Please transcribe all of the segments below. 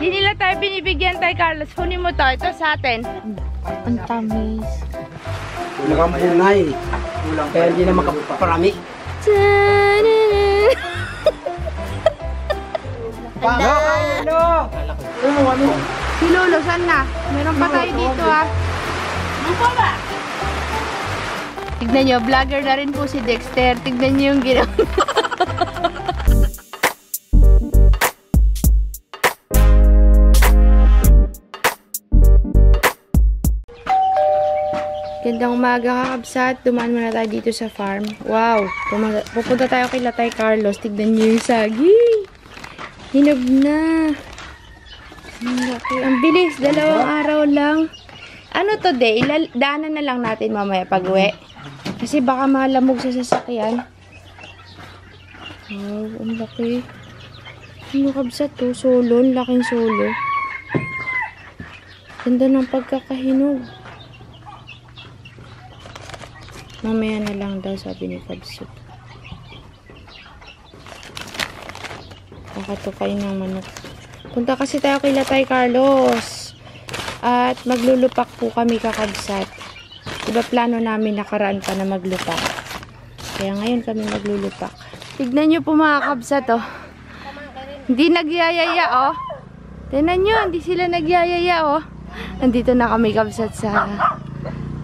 Di nila tayo binibigyan tayo, Carlos. Kunin mo to. Ito sa atin. Ang tamis. Nakambunay. Kaya hindi na makaparami. Si Lolo, saan na? Meron pa tayo dito, ha? Tignan nyo, vlogger na rin po si Dexter. Tignan nyo yung ginawa. Gandang umaga, kakabsat. Dumaan muna tayo dito sa farm. Wow! Pupunta tayo kay Latay Carlos. Tignan nyo yung saging. Hinog na. Ang bilis. 2 araw lang. Ano to, de? Daanan na lang natin mamaya pag-uwi. Kasi baka malamog sa sasakyan. Wow, ang laki. Ano kabsat to? Solo. Laking solo. Ganda ng pagkakahinog. Mamaya na lang daw, sabi ni Kabsat. Kakatukay ng manok. Punta kasi tayo kay Latay Carlos. At maglulupak po kami, kakabsat. Diba plano namin nakaraan pa na maglupak. Kaya ngayon kami maglulupak. Tignan nyo po mga kabsat, oh. Hindi nagyayaya, oh. Tignan nyo, hindi sila nagyayaya, oh. Nandito na kami, kabsat, sa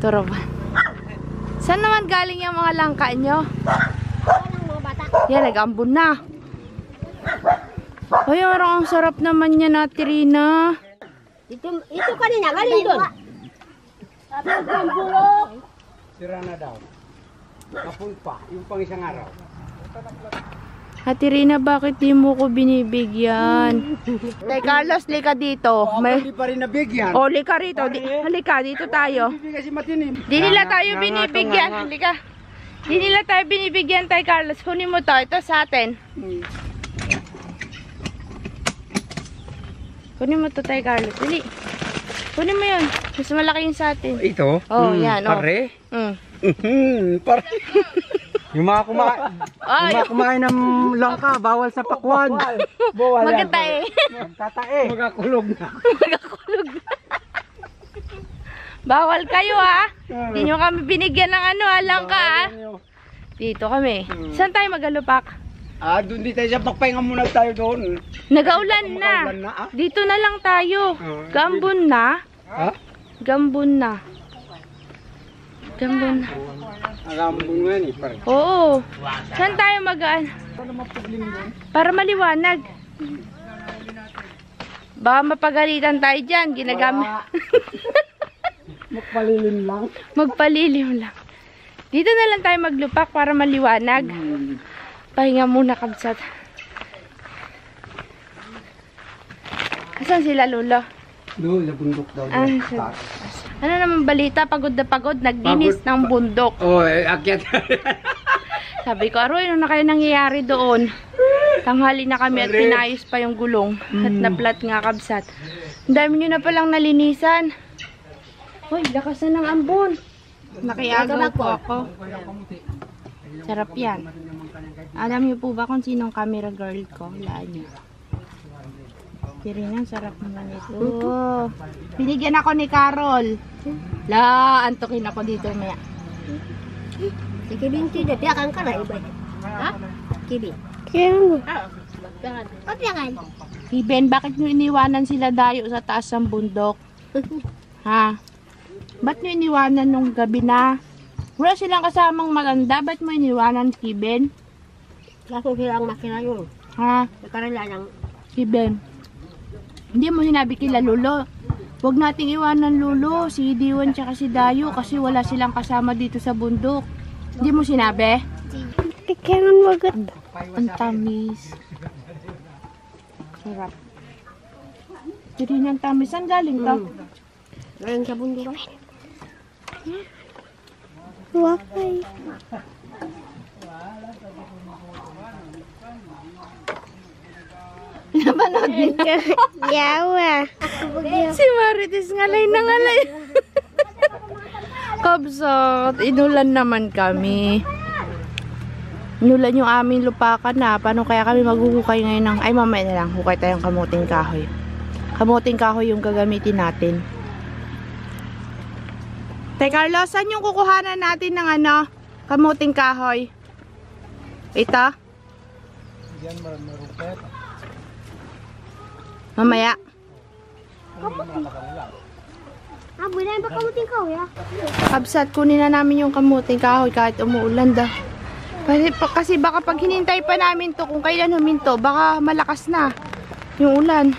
Toroban. Saan naman galing yung mga langka nyo? Yan, nag-ambon na. Ay, ang sarap naman yan, Ate Rina. Itu kanina, galing doon. Sira na daw. Kapul pa, yung pang isang araw. Ate Rina, bakit di mo ko binibigyan? Tay Carlos, lika dito. Hindi pa rin nabigyan. O, lika rito. Halika, dito tayo. Hindi kasi matinim. Di nila tayo binibigyan. Halika. Di nila tayo binibigyan, Tay Carlos. Kunin mo to. Ito sa atin. Kunin mo to, Tay Carlos. Dali. Kunin mo yun. Mas malaki yung sa atin. Ito? Oh, yan. Oh. Pare? Pare. Yung mga kumain ng langka, bawal sa pakwan. Maganda eh. Magtatae. Magakulog na. Magakulog na. Bawal kayo, ha? Hindi nyo kami binigyan ng ano, langka, ha? Dito kami. Saan tayo magalupak? Doon di tayo sa pakpahinga muna tayo doon. Nagaulan na. Dito na lang tayo. Gambon na. Ha? Gambon na. Gambon na. Gambon nga ni, pare. Oo. Saan tayo magaan? Para maliwanag. Baka mapagalitan tayo dyan. Ginagamit. Magpalilim lang. Magpalilim lang. Dito na lang tayo maglupak para maliwanag. Pahinga muna, kabsat. Asan sila, Lolo? Doon, sa bundok daw. Ano naman balita? Pagod na pagod. Nagdinis ng bundok. Oo, akyat. Sabi ko, Aroy, ano na kayo nangyayari doon? Tanghali na kami at pinayos pa yung gulong. At naplat nga, kabsat. Ang dami nyo na palang nalinisan. Hoy, lakas na ng ambon. Nakiagaw po ako. Sarap yan. Alam niyo po ba kung sinong camera girl ko? Laan niyo. Kirina, sarap naman ito. Binigyan ako ni Carol. Antukin ako dito maya. Si Kibin tidak dia akan kena ibu. Hah? Kibin. Iben, bakit nyo iniwanan sila dayo sa taas ng bundok? Ha? Ba't nyo iniwanan nung gabi na? Wala silang kasamang maganda. Ba't mo iniwanan, Kiben? Langsung silang makina yun. Ha? Sekarang lang yang Kiben. Hindi mo sinabi kila Lolo. Huwag nating iwanan Lolo, si Diwan tsaka si Dayo kasi wala silang kasama dito sa bundok. Hindi mo sinabi? Kailangan magat. Ang tamis. Sarap. Hindi ng tamis. Saan galing to? Galing sa bundok. Wakay. Napanood niya. Yawa. Si Marites ngalay na ngalay. Kabsat, inulan naman kami. Inulan yung aming lupakan na. Paano kaya kami maghuhukay ngayon ng... Ay, mamaya na lang. Hukay tayong kamuting kahoy. Kamuting kahoy yung gagamitin natin. Tay Carlos, saan yung kukuhanan natin ng ano? Kamuting kahoy? Ito? Yan marupet. Mamaya. Bulan ba kamuting ka, ya? Kabsat, kunin na namin yung kamuting kahoy kahit umuulan daw. Kasi baka pag hinintay pa namin to, kung kailan huminto, baka malakas na yung ulan.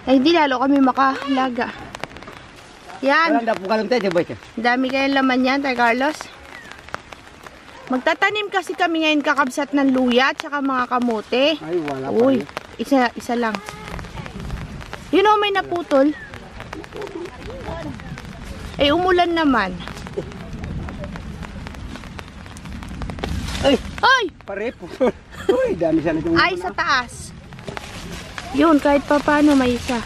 Ay, di lalo kami makalaga. Yan. Wala na po kalam tayo, boy. Dami kayang laman yan, Tay Carlos. Magtatanim kasi kami ngayon kakabsat ng luya at saka mga kamote. Ay, wala pa. Uy, isa lang. You know, may naputol. Ay, umulan naman. Ay! Ay! Pare po. Uy, dami sana itong... Ay, sa taas. Yun, kahit pa paano may isa.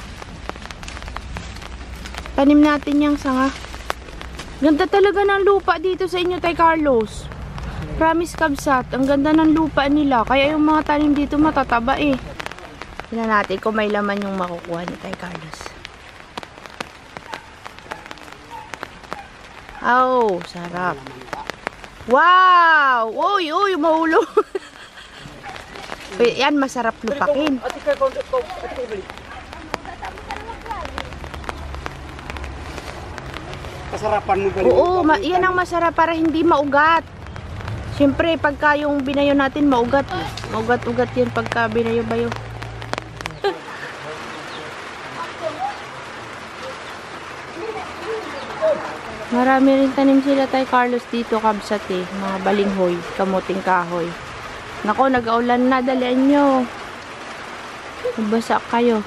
Tanim natin yung sanga. Ganda talaga ng lupa dito sa inyo, Tay Carlos. Promise kabsat, ang ganda ng lupa nila. Kaya yung mga tanim dito matataba eh. Tingnan natin kung may laman yung makukuha ni Tay Carlos. Oh, sarap. Wow! Uy, mahulog. Yan, masarap lupakin. Kasarapan mo ba? Oo, yan ang masarap para hindi maugat. Siyempre, pagka yung binayo natin maugat. Maugat-ugat yan pagka binayo-bayo. Marami rin tanim sila Tay Carlos dito, kabsat eh. Mga balinghoy, kamuting kahoy. Nako, nag-aulan na, dalian nyo. Nabasa kayo.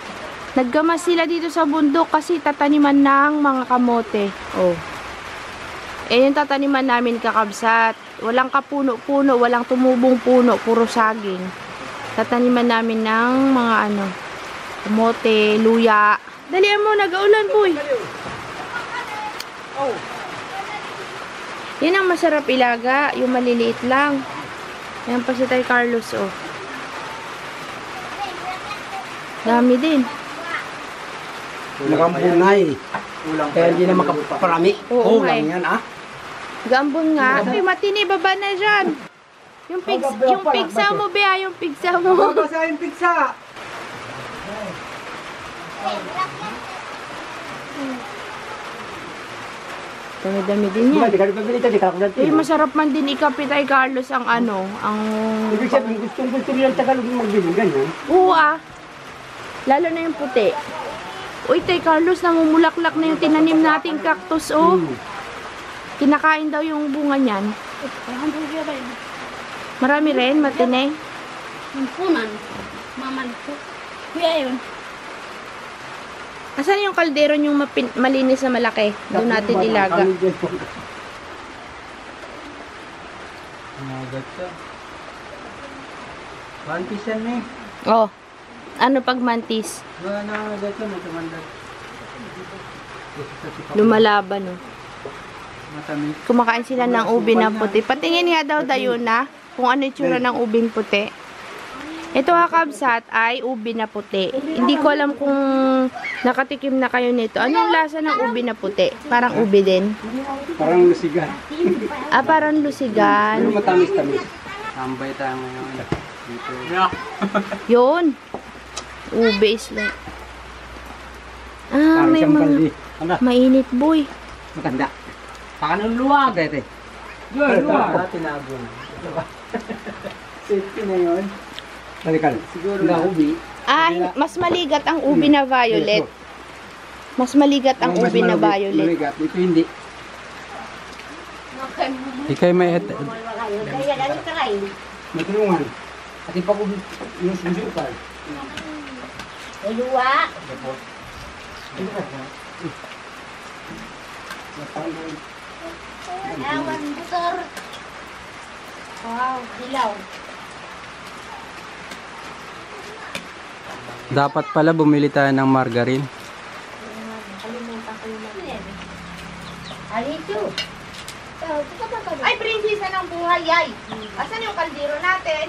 Naggamas sila dito sa bundok kasi tataniman ng mga kamote. Oh. Eh, yung tataniman namin kakabsat. Walang kapuno-puno, walang tumubong puno, puro saging. Tataniman namin ng mga ano, kamote, luya. Dalian mo, nag-aulan boy. Oh. Yan ang masarap ilaga, yung maliliit lang. Yan pa si Tay Carlos, oh. Dami din. Nakambunay. Kaya hindi na makaparami. Oo, Lang eh. yan, ah. Gambon nga. Ay, matini, baba na dyan. Yung pigsa mo, Bea, yung pigsa mo. Babasa yung pigsa. Dami-dami din yan. Di ka pabili ito, di ka kulat. Eh, masarap man din ikapi Tay Carlos ang ano, ang... Ibig sabihin, gusto nila Tagalog yung magbili, ganyan. Oo ah. Lalo na yung puti. Uy, Tay Carlos, namumulaklak na yung tinanim nating cactus, oh. Kinakain daw yung bunga niyan. Marami rin, matine. Punan. Maman ko. Kuya yun. Asan yung kaldero yung malinis na malaki? Doon natin ilaga. Mantis yan eh. Oh. Ano pag mantis? Lumalaban, oh. Matamis. Kumakain sila ng ubi na puti. Patingin nga daw dayon na kung ano yung tsura ng ubing puti. Ito ha kabsat ay ubi na puti. Hindi ko alam kung nakatikim na kayo nito. Anong lasa ng ubi na puti? Parang ubi din. Parang lusigan. Ah, parang lusigan. Pero matamis-tamis. Tambay tayo ngayon. Dito. Yun. Ubi is like... Ah, may mga... Mainit boy. Matanda. Pakanong luwag dito. Luwag. Tinago na. Safety na yun. Talikal. Siguro na ubi. Ah, mas maligat ang ubi na violet. Mas maligat ang ubi na violet. Maligat. Ito hindi. Ikay may Kaya dali ka rin. Matulungan. At ipag yung sumusupal. Luwa. Awan, butor. Wow, dilaw. dapat pala bumili tayo ng margarine. Alito. Ay, prinsesa ng buhay, ay. Asan yung kaldero natin?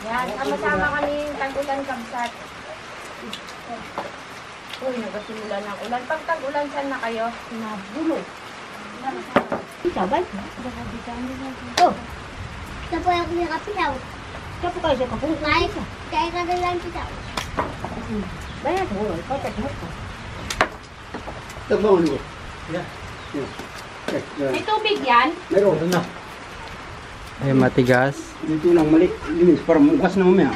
Yan, sama-sama kami tag-ulan kabsat. Uy, nagsimula ng ulan. Pag tag-ulan, saan na kayo? Nabulo. Sabay. Oh. Tapos ako yung kapilaw. Tapos kayo sa kapung. Kaya ka na lang kita. Bayan mo. Ikaw tatlo ko. Tabawin ko. May tubig yan? Meron na. Ay, matigas. Dito lang mali. Linis para mukas na mamaya.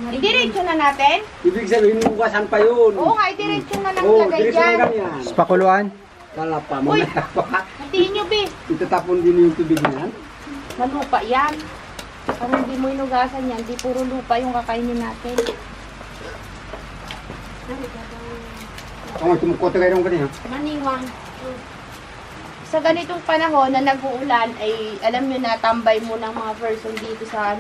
Idiretso na natin? Ibig sabihin mukasan pa yun. Oo nga, idiretso na lang Oo, lagay diretso dyan. na ganyan. Sa pakuluan. Kala pa, Uy! mamaya pa. Hatiin nyo, Bi. Itatapon din yung tubig na yan. Malupa yan. Para hindi mo inugasan yan, di puro lupa yung kakainin natin. Kung tumukot kayo rin kanina. Maniwang. Sa ganitong panahon na nag-uulan, ay alam nyo na, tambay mo ng mga person dito sa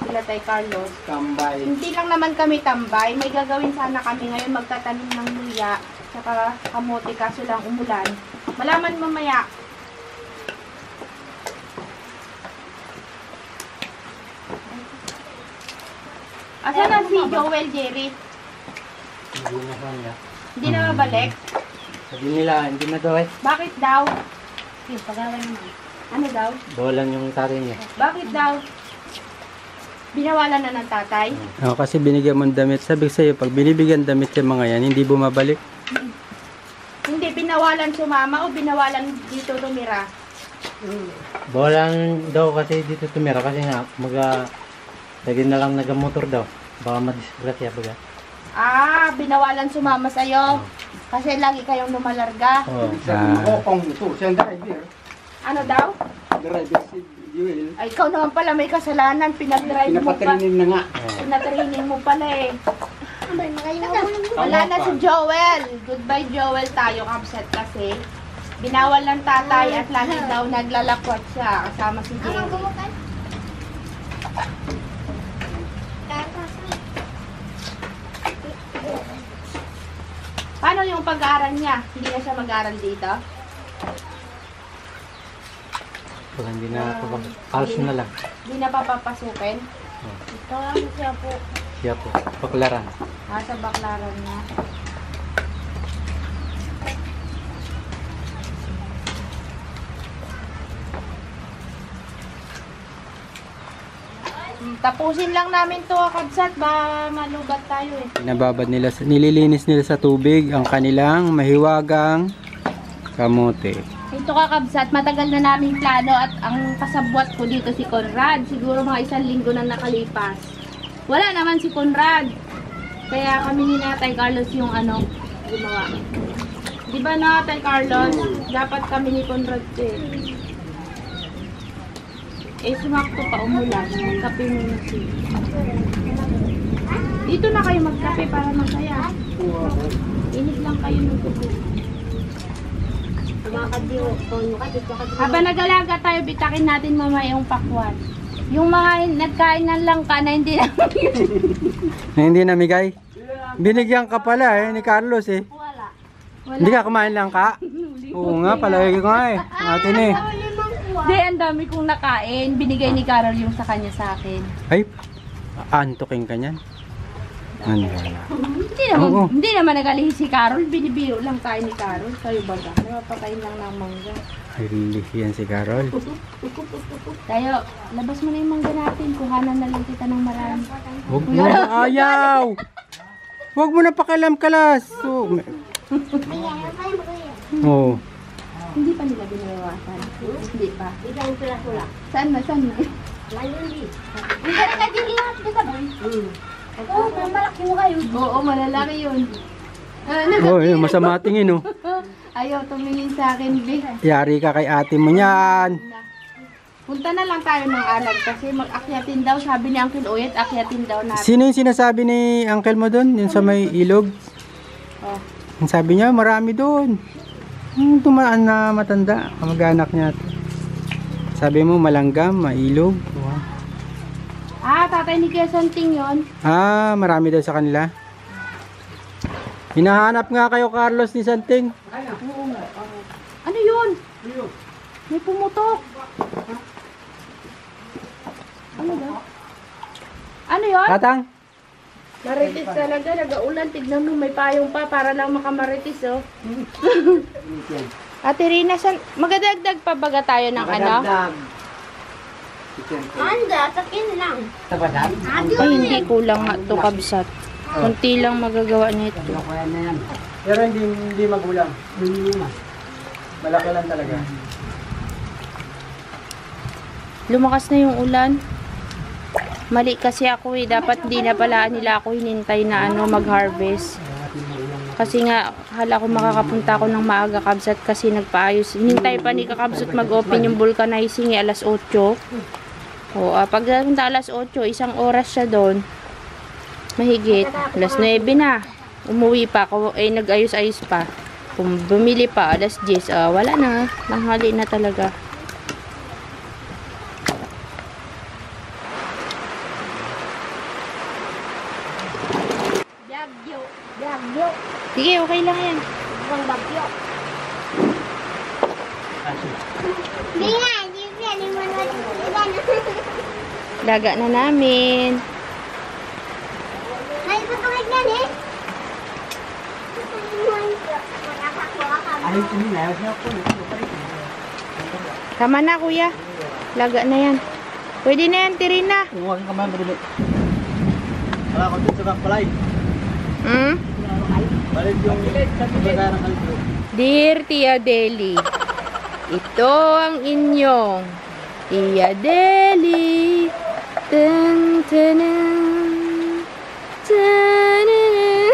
Ilatay Carlos. Tambay. Hindi lang naman kami tambay. May gagawin sana kami ngayon, magtatanim ng luya, saka kamote, kaso lang umulan. Malaman mamaya. Asan na si Joel, Jerry? Hindi na kanya. Hindi na mabalik? Sabi nila, hindi na daw eh. Bakit daw? Sige, pag-away naman. Ano daw? Bawalan yung tatay niya. Bakit daw? Binawalan na ng tatay? Oo, kasi binigyan mo ng damit. Sabi ko sa'yo, pag binibigyan damit yung mga yan, hindi bumabalik. Hindi, binawalan sumama o binawalan dito tumira? Bawalan daw kasi dito tumira kasi nga lagi na lang nagamotor daw. Baka madisgrasya baga. Ah, binawalan sumama sa'yo. Kasi lagi kayong lumalarga. Oo. Sabi mo, kung ito, siya ang driver. Ano daw? Driver si Joel. Ay, ikaw naman pala may kasalanan. Pinag-drive mo pa. Pinapatrinin na nga. Pinatraining mo pala eh. Wala na si Joel. Goodbye Joel tayo, absent kasi. Binawal ng tatay at lagi daw naglalakwat siya kasama si Jerry. Paano yung pag-aaral niya? Hindi na siya mag-aaral dito? Pag hindi na kalos na lang. Hindi na papapasukin? Ito lang siya po. Siya po. Paklaran. Sa baklaran niya. Tapusin lang namin to kabsat ba malugat tayo eh. Nababad nila, nililinis nila sa tubig ang kanilang mahiwagang kamote. Ito kakabsat, matagal na naming plano at ang kasabwat ko dito si Conrad. Siguro mga 1 linggo na nakalipas. Wala naman si Conrad. Kaya kami ni Natay Carlos yung gumawa. Di ba Natay Carlos? Dapat kami ni Conrad eh. Sumakto pa umulan. Magkape muna siya. Dito na kayo magkape para masaya. Init lang kayo ng tubig. Habang nag-alaga tayo, bitakin natin mamaya yung pakwan. Yung mga nagkain ng langka na hindi na Na hindi namigay? Binigyan ka pala ni Carlos eh. wala. Hindi ka kumain lang ka? Oo nga, palagi ko nga Atin eh. Hindi, ang dami kong nakain. Binigay ni Carol yung sa kanya sa akin. Ay, antukin ka niyan. Ano wala. Oo. Hindi naman nagalihi si Carol. Binibiro lang tayo ni Carol. Kayo baga. Napapakain lang ng mangga. Ay, yan si Carol. Tayo, labas mo na yung mangga natin. Kuhanan na lang kita ng marami. Huwag mo na ayaw! Huwag mo na pakialam kalas. Oo. Hindi pa nila binawasan. Hindi pa. Saan na? Saan na? Oo, malaki mo kayo. Oo, malalaki yun. Oh, masama tingin oh. Ayaw tumingin sa akin, Be. Yari ka kay ate mo niyan. Punta na lang tayo ng alag kasi mag-akyatin daw. Sabi ni Uncle Oyet, akyatin daw natin. Sino yung sinasabi ni uncle mo doon? Yung sa may ilog? Oh. Ang sabi niya, marami doon. Tumaan na matanda. Kamag-anak niya. Sabi mo, malanggam, mailog. Tatay ni Kuya Santing yun. Marami daw sa kanila. Hinahanap nga kayo, Carlos, ni Santing. Ano yun? May pumutok. Ano daw? Ano yun? Tatang? Maritis talaga, nag-aulan. Tignan mo, may payong pa para lang makamaritis, oh. Ate Rina, magadagdag pa baga tayo ng ano? Anda, takin lang. Ay, hindi kulang nga to kabsat. Kunti lang magagawa nito. Pero hindi magulang. Malaki lang talaga. Lumakas na yung ulan. Mali kasi ako eh. Dapat di na pala nila ako hinintay na mag-harvest. Kasi nga, hala ko makakapunta ako ng maaga kabsat kasi nagpaayos. Hinintay pa ni kakabsat mag-open yung vulcanizing alas 8. O, pag punta alas 8, isang oras siya doon. Mahigit. Alas 9 na. Umuwi pa ako. Nag-ayos-ayos pa. Kung bumili pa, alas 10. Wala na. Nanghali na talaga. Bagyo. Bagyo. Sige, okay lang yan. Ibang bagyo. Hindi nga, hindi mo na. Daga na namin. May patungig yan eh. Ayun ko nila, ayun ako. Tama na, kuya. Laga na yan. Pwede na yan, Tirina. Huwag ka man, madali. Wala ko dito sa backfly. Hmm? Balik yung pagkakaroon ng kalito. Dear Tia Deli, ito ang inyong Tia Deli. Tan, tanan, tanan.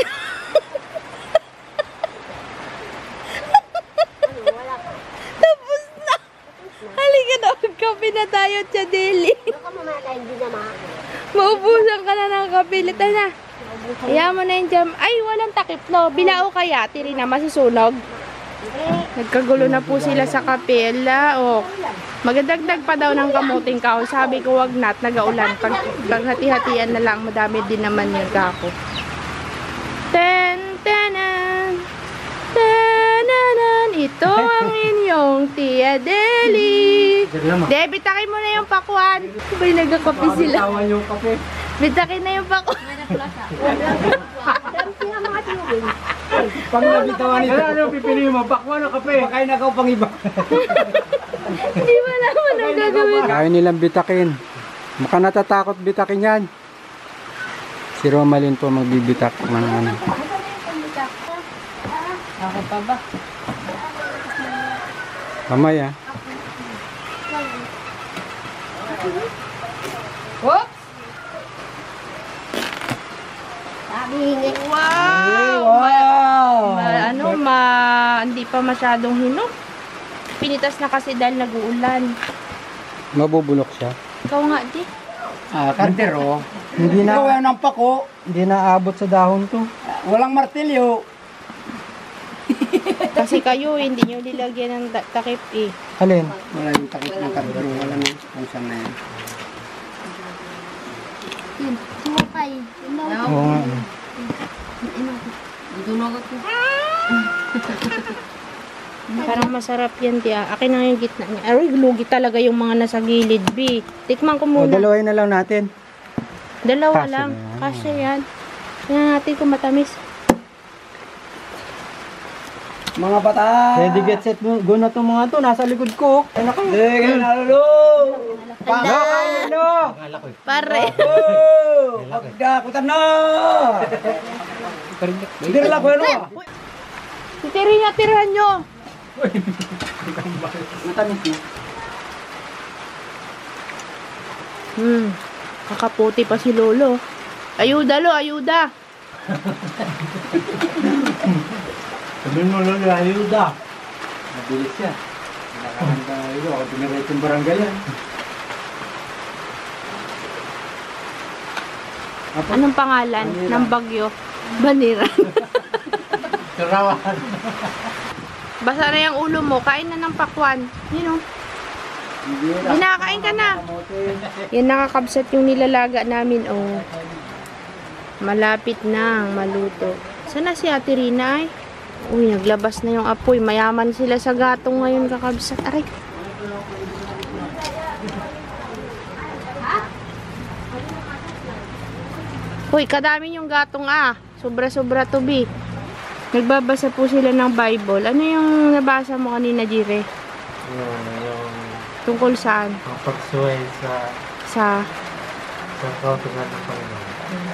Tapos na. Halika na, magkape na tayo, Tia Deli. Baka mamaya hindi na Maubusan ka na ng kape. Lita na. Kaya mo na yung jam. Ay, walang takip, no? Bilao kaya, Tirina, masusunog. Nagkagulo na po sila sa kapela. Oh. Magadagdag pa daw ng kamuting kahoy. Sabi ko, wag na, nagaulan. Paghati-hatian na lang, madami din naman yung kako. Tanan, tananan. Ito ang inyong Tia Deli. De, bitakin mo na yung pakwan. Sabay nagkakape sila. Tawan yung kape. Bitakin na yung pakwan. Pag nabitawan ito, ano pipili mo? Bakwan o kape? Makain na ka pang iba. Hindi mo naman ang gagawin. Kaya nilang bitakin. Maka natatakot bitakin yan. Si Romalyn po magbibitak ng ano. Ako pa ba? Mamaya. Whoops! Wow! Hindi pa masyadong hinog. Pinitas na kasi dahil nag-uulan. Mabubulok siya. Ikaw nga, di. Kardero. Hindi na, Ikaw ng pako. hindi na abot sa dahon to. Walang martilyo. Kasi kayo, hindi nyo nilagyan ng takip eh. Alin? Wala yung takip ng kardero. Wala nang kung saan na yan. Sumukay. Oo nga. Parang masarap yan, di. Akin na yung gitna niya. Ay, lugi talaga yung mga nasa gilid, B. Tikman ko O, muna. dalawain na lang natin. Dalawa Kasya lang. na yan. Kasya yan. Tingnan natin kung matamis. Mga bata! Ready, get set, go na to mga to. Nasa likod ko. Ay, naku. Sige, nalalo! Ano? Pare. Pagdakutan na! Hindi na lang ko ano? Titirin niya, tirahan nyo. Matamis mo. Kakaputi pa si Lolo. Ayuda, Lo, ayuda. Sabihin mo lang, ayuda. Mabilis yan. Nakakanda yun. Ako pinarit yung barangay yan. Anong pangalan ng bagyo? Baniran. Sarawan. Basa na yung ulo mo. Kain na ng pakwan. Yun o. Binakain ka na. Yan, nakakabsat yung nilalaga namin. Oh. Malapit na maluto. Sana si Ate Rina ay? Uy, naglabas na yung apoy. Mayaman sila sa gatong ngayon, kakabsat. Aray. Hoy, kadami yung gatong Sobra-sobra to be. Nagbabasa po sila ng Bible. Ano yung nabasa mo kanina, Jire? Yung Tungkol saan? ang pagsuway Sa kautusan ng Panginoon.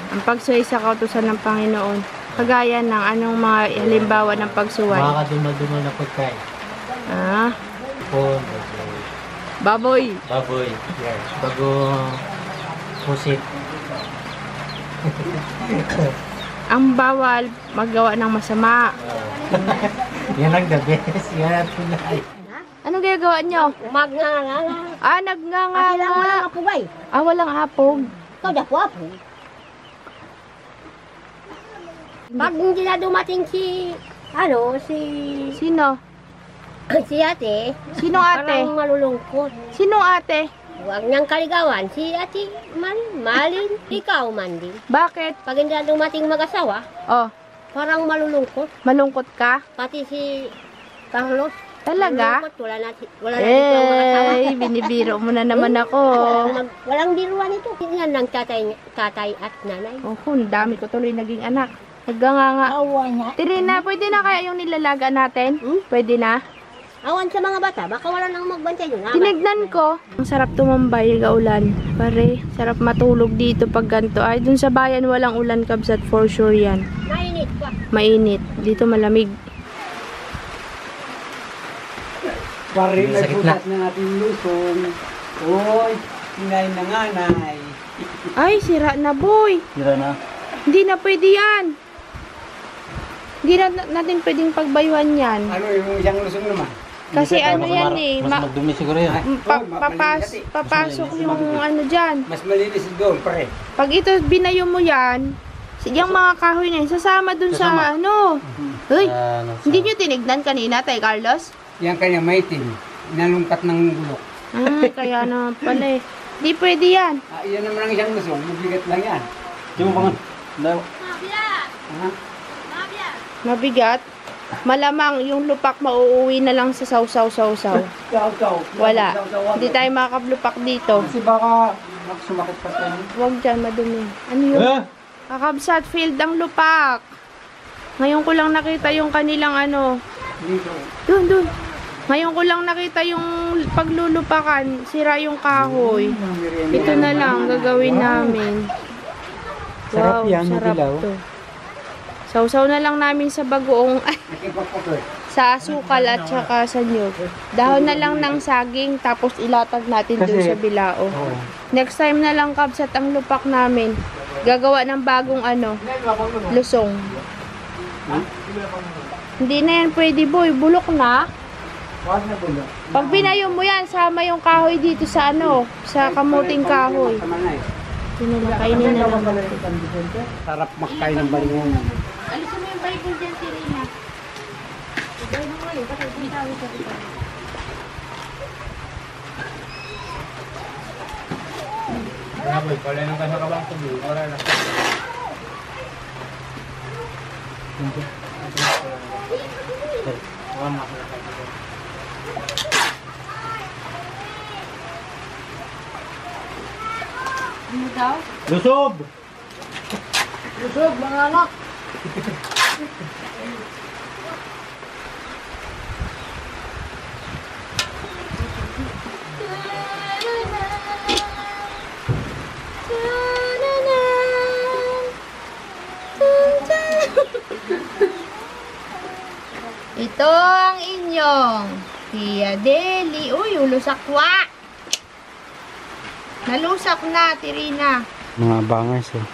ang pagsuway sa kautusan ng Panginoon. Kagaya ng anong mga halimbawa ng pagsuway? Mga kaduma-duma na pagkain. Ah, Pon, baboy. baboy. Yes. Bago pusit. Ang bawal magawa ng masama. Yan ang the best. Yan ang tunay. Anong ginagawa nyo? Magnanganga. Nagnganga. Kasi lang wala nga po ba eh. Walang hapog. Ikaw na po po. Pag hindi na dumating si Sino? si ate, Sinong ate? parang malulungkot. Sinong ate? Huwag niyang kaligawan. Si ate, Malin, ikaw man din. Bakit? Pag hindi na dumating mag-asawa, Oh, parang malulungkot. malungkot ka? Pati si Carlos. Talaga? Malulungkot. Wala na dito ang mag-asawa. Binibiro mo na naman ako. Walang biruan ito. Yan lang tatay at nanay. Ang dami ko tuloy naging anak. Nagnganga. Awan niya. Tirina, pwede na kaya yung nilalaga natin? Pwede na? Awan sa mga bata. Baka wala nang magbantay yun. Tinignan ko. Ang sarap tumambay, gaulan. Pare, sarap matulog dito pag ganito. Ay, dun sa bayan walang ulan, kabsat, for sure yan. Mainit pa. Mainit. Dito malamig. Pare, may Sakit na. butas na natin yung lusong. Uy, kinain na nga, nay. Ay, sira na, boy. Tira na. Hindi na pwede yan. Hindi na natin pwedeng pagbayuhan yan. Ano yung isang lusong naman? Kasi ano yan eh. Mas magdumi siguro yun. Papasok yung ano dyan. Mas malinis doon, pare. Pag ito binayo mo yan, yung mga kahoy na yun, sasama dun sa ano. Uy, hindi nyo tinignan kanina, Tay Carlos? Yan kanya maitim. Nalungkat ng bulok. Kaya na pala eh. Di pwede yan. Yan naman ang isang lusong. Mabigat lang yan. Yung mga... Ha? Mabigat. Malamang yung lupak mauuwi na lang sa sausaw-sausaw. Wala. Hindi tayo makakablupak dito. Kasi baka sumakit pa tayo. Huwag dyan, madumi. Ano yun? Kakabsat field ang lupak. Ngayon ko lang nakita yung kanilang ano. Dun. Ngayon ko lang nakita yung paglulupakan. Sira yung kahoy. Ito na lang gagawin namin. Sarap yan, sarap dilaw. to. Sausaw na lang namin sa bagoong, sa asukal at saka sa nyug. Dahon na lang ng saging, tapos ilatag natin dun Kasi- sa bilao. Next time na lang, kabsat, ang lupak namin. Gagawa ng bagong ano, lusong. Hindi na yan pwede, boy. Bulok na. Pag binayo mo yan, sama yung kahoy dito sa ano, sa kamuting kahoy. Kainin na lang. Sarap makkain ng balingon. Alisin mo yung Bible dyan, Serena. Ano daw? Lusob! Busog, mga anak. Ito ang inyong Tia Deli. Uy, ulusakwa. Nalusak na, Tirina. Mga bangers eh.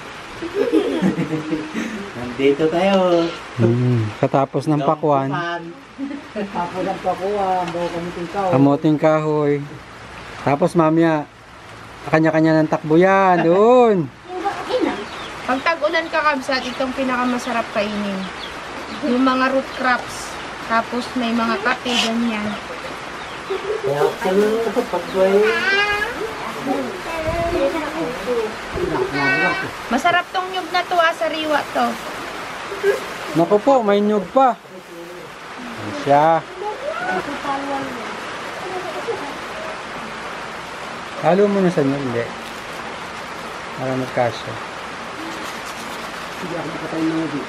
Nandito tayo. Katapos ng pakwan, Tapos ang pakuha, bago kamiting kao. kamuting kahoy. Tapos mamaya, kanya-kanya ng takbo yan, doon. Pag tag-ulan ka, kabsat, itong pinakamasarap kainin. Yung mga root crops. Tapos may mga kape, ganyan. Kaya sa pagsuway. Masarap tong nyug na to, sariwa to. Naku po, may nyug pa. Ayan siya. Halo mo na sa nyug, hindi. Para magkasya. Sige ako makatay na di.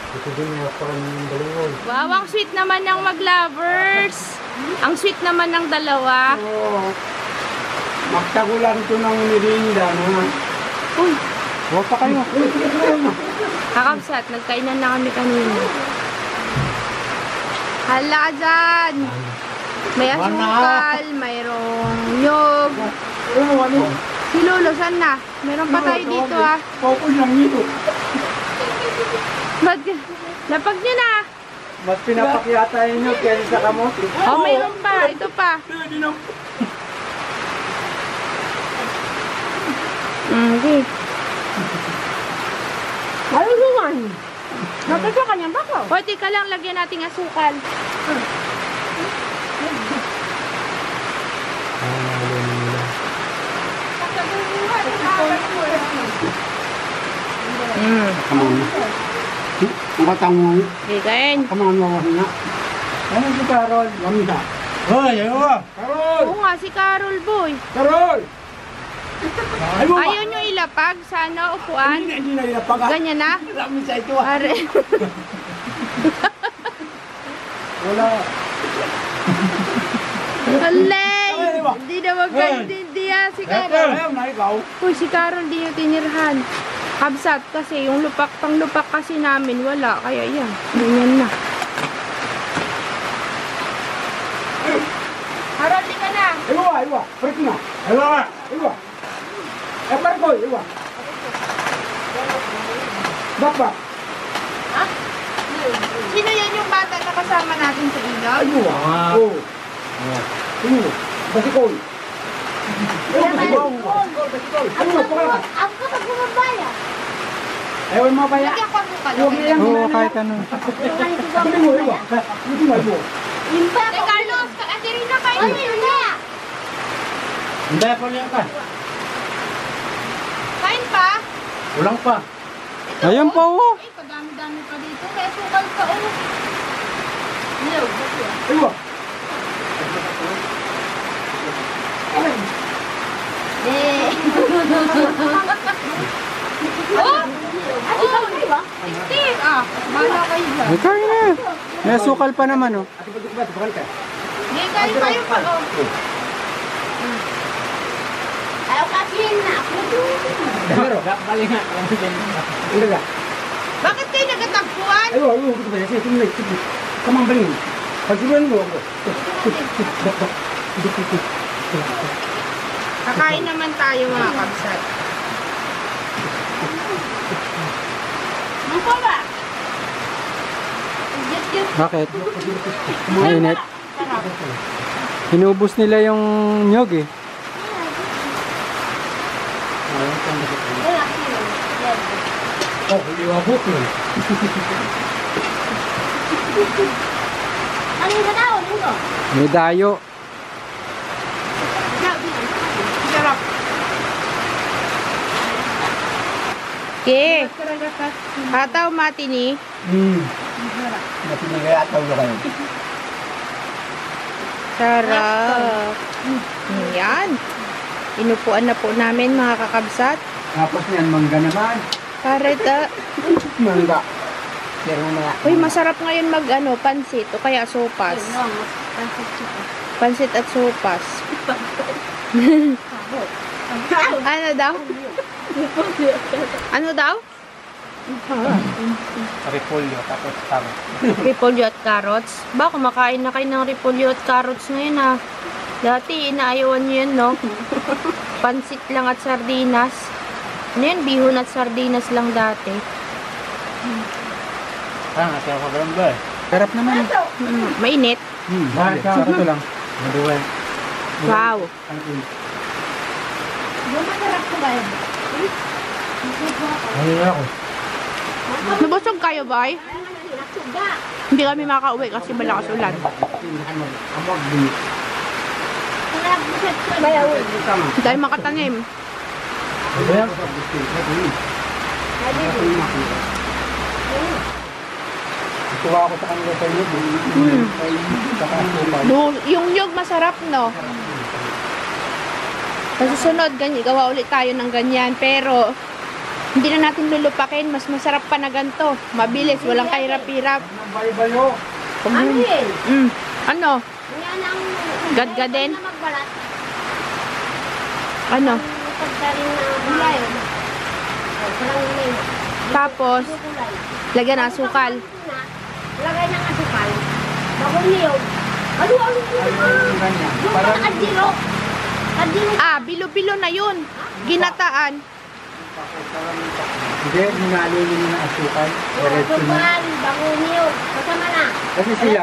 Ito din nga pa ng balingon. Wow, ang sweet naman ng mag-lovers. Ang sweet naman ng dalawa. Oo. Magtagulan ito ng merinda na. Uy, Huwag pa kayo. kakabsat, nagkainan na kami kanina. Hala ka dyan. May asukal, mayroong nyog. Ano? Si Lolo, saan na? Meron pa tayo dito ah. Focus lang nito. Ba't lapag nyo na? Mas pinapakyata inyo kaysa sa kamote. Oh, mayroon pa. Ito pa. Okay. Ano naman? Napasya ka niyan bako? O, tika lang, lagyan nating asukal. Come on. Ang batang mo. Okay, kain. Come on, mawahin na. Ano si Carol? Lamisa. Hoy, ayaw! Carol! Oo nga, si Carol Boy. Carol! Ay mo ba? Ayaw nyo ilapag sa ano, upuan? Hindi na ilapag. Ganyan na? Lamisa ito ah. Are. Wala. Alay! Hindi na magkaintindi si Carol. Ayaw na ikaw. Uy, si Carol di nyo tinirhan. Kabsat kasi, yung lupak, pang lupak kasi namin, wala. Kaya yan, ganyan na. Carol, di ka na. Iwa. Pergi na. Iwa. Pergi, iwa. Bapak. Sino yan yung bata na kasama natin sa ilaw? Iwa. Oh. Iwa. Basikol. Ako kapag bumabaya. Ayaw mo ba yan? Lagyan ko ang bukal. Huwag Okay? yan. Oo, kahit ano. Sabi mo, iwa. Hindi mo, iwa. Yung pa Hey, Carlos, ate rin na kayo. Ano yun na? Hindi, pala ka. Kain pa? Ulang pa. Ayun po, oh. Eh, kadami-dami pa dito. Kaya sukal ka, oh. Ilaw, kasi ah. Iwa. Eh. Oh! Oh! 60! Ah, bahala kayo dyan. Ikaw na. May asukal pa naman, oh. Ate, pagod ba? Tupakan ka. Hindi, kayo kayo pa, oh. Ayaw kasi na ako. Pero, Bali nga. hindi ka. Bakit kayo nagtatagpuan? Ayaw, gusto ba yan? Sige, tumulay. Sige. Kamang balingin. Pagsibuhan mo ako. Kakain naman tayo mga kabsat. Ano ba? Bakit? Mainit. Hinubos nila yung nyog, eh. Oh, iwabot mo. Ano yung tao? Ano ko? May dayo. Sarap. Okay. Hataw matini. Natinigay at tawag kayo. Sarap. Yan. Inupuan na po namin mga kakabsat. Tapos niyan, mangga naman. Kareta. Mangga. Pero mga... Uy, masarap ngayon mag ano, pansit o kaya sopas. Pansit at sopas. Ano daw? Ano daw? Repolyo, tapos tama. Repolyo at carrots. Ba, kumakain na kayo ng repolyo at carrots ngayon ha. Dati, inaayawan nyo yan, no? Pansit lang at sardinas. Ano yan? Bihon at sardinas lang dati. Nasa ako ba ba? Sarap naman. Mainit. Sarap ito lang. Maduway. Wow. Masarap ko ba yun? Ano ako? Nabusog kayo, boy? Hindi kami makauwi kasi malakas ulan. Hindi tayo makatanim. Ano yan? Tuwa ako sa kanila sa inyo. Yung nyug masarap, no? Sa susunod, gawa ulit tayo ng ganyan. Pero, Hindi na natin lulupakin. Mas masarap pa na ganito. Mabilis. Walang kahirap-hirap. Bayo-bayo. Ano? Yan ang... Gadgadin? Na magbalat. Ano? Pagdaring na gulay. Walang gulay. Tapos, Gulay. lagyan ng asukal. Lagay ng asukal. Bagong niyog. Ano? Ganyan. Yung parang kadiro. Kadiro. Bilo-bilo na yun. Ginataan. Hindi, minalo nyo na asukal. Diretso na. Asukal. Bagong niyog. Kasama na. Kasi sila,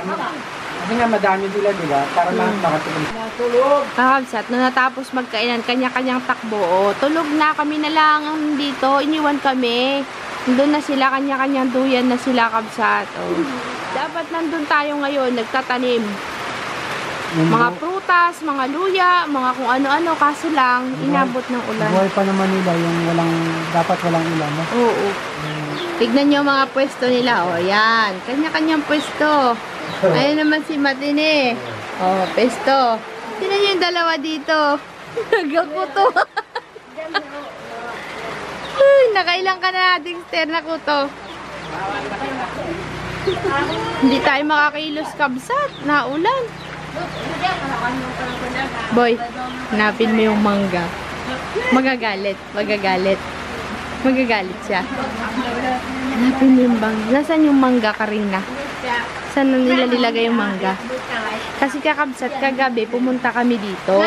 kasi nga madami sila, di ba? Para lahat makatulong. Kakabsat, nung natapos magkainan, kanya-kanyang takbo. O, tulog na, kami na lang ang dito. Iniwan kami. Nandun na sila, kanya-kanyang duyan na sila, kabsat. O. Dapat nandun tayo ngayon, nagtatanim. Mga prutas, mga luya, mga kung ano-ano. Kaso lang, inabot ng ulan. Buhay pa naman nila yung dapat walang ulan. No? Oo. Tignan nyo mga pwesto nila. O, yan. Kanya-kanyang pwesto. Ayun naman si Matine. O, pwesto. Tignan nyo yung dalawa dito. Nagakuto. Ay, nakailang ka na, Dexter, na kuto. Hindi tayo makakilos, kabsat. Naulan. Boy, hanapin mo yung mangga. Magagalit. Magagalit siya. Hanapin mo yung mangga. Nasaan yung mangga, Karina? Saan na nila nilagay yung mangga? Kasi kakabsat, kagabi, pumunta kami dito.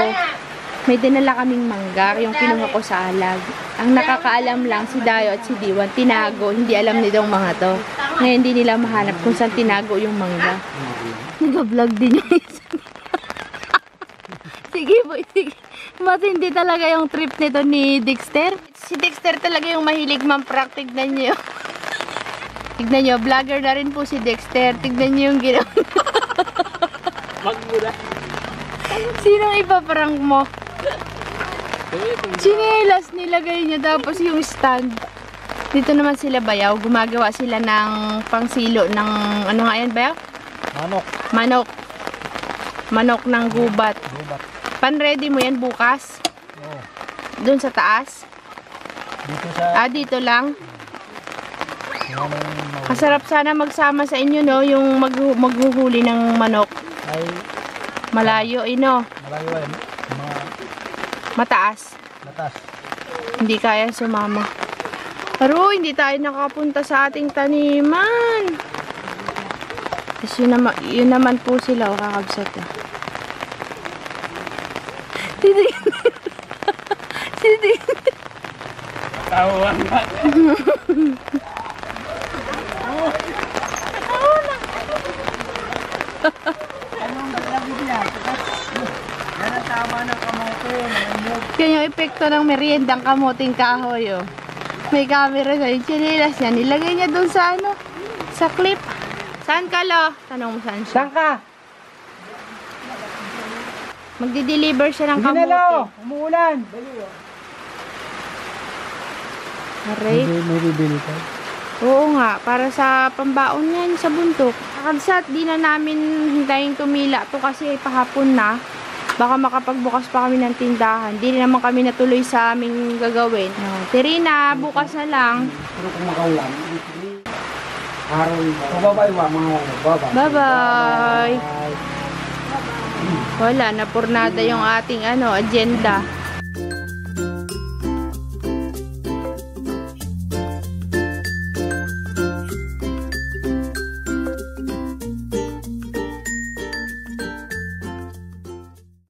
May dinala kaming mangga, yung kinuha ko sa alag. Ang nakakaalam lang, si Dayo at si Diwan, tinago. Hindi alam nitong mga to. Ngayon, hindi nila mahanap kung saan tinago yung mangga. Nag-vlog din yung isa. Sige boy, sige. Matindi talaga yung trip nito ni Dexter. Si Dexter talaga yung mahilig man-prank. Tignan nyo. Tignan nyo, vlogger na rin po si Dexter. Tignan nyo yung ginawa. Magmula. Sinong ipaprank mo? Chinelas nilagay niya, tapos yung stand. Dito naman sila Bayaw, gumagawa sila ng pangsilo ng, ano nga yan Bayaw? Manok ng gubat. Pan-ready mo yan bukas? Doon sa taas? Dito lang? Kasarap sana magsama sa inyo, no? Yung maghuhuli ng manok. Ay, Malayo, no? malayo ay Mataas. matas. Hindi kaya sumama. Pero hindi tayo nakapunta sa ating taniman. Tapos yun naman po sila, kakabsat. Sidi. Tawan ba? Yan ang tama ng kamote. Yan yung epekto ng meriendang kamuting kahoy, oh. May camera sa yung chinilas niya. Nilagay niya doon sa ano? Sa clip. Saan ka, Lo? Tanong mo saan siya. Saan ka? Magdi-deliver siya ng Hindi na, kamuti. Lo. Umuulan. Aray. May bibili ka. Oo nga, para sa pambaon yan sa buntok. Kakabsat, di na namin hintayin tumila to kasi pahapon na. Baka makapagbukas pa kami ng tindahan. Di naman kami natuloy sa aming gagawin. No. Terina, bukas na lang. Pero kung makaulan, araw yun. Babay ba mga babay? Bye-bye! Wala, napurnada yung ating agenda.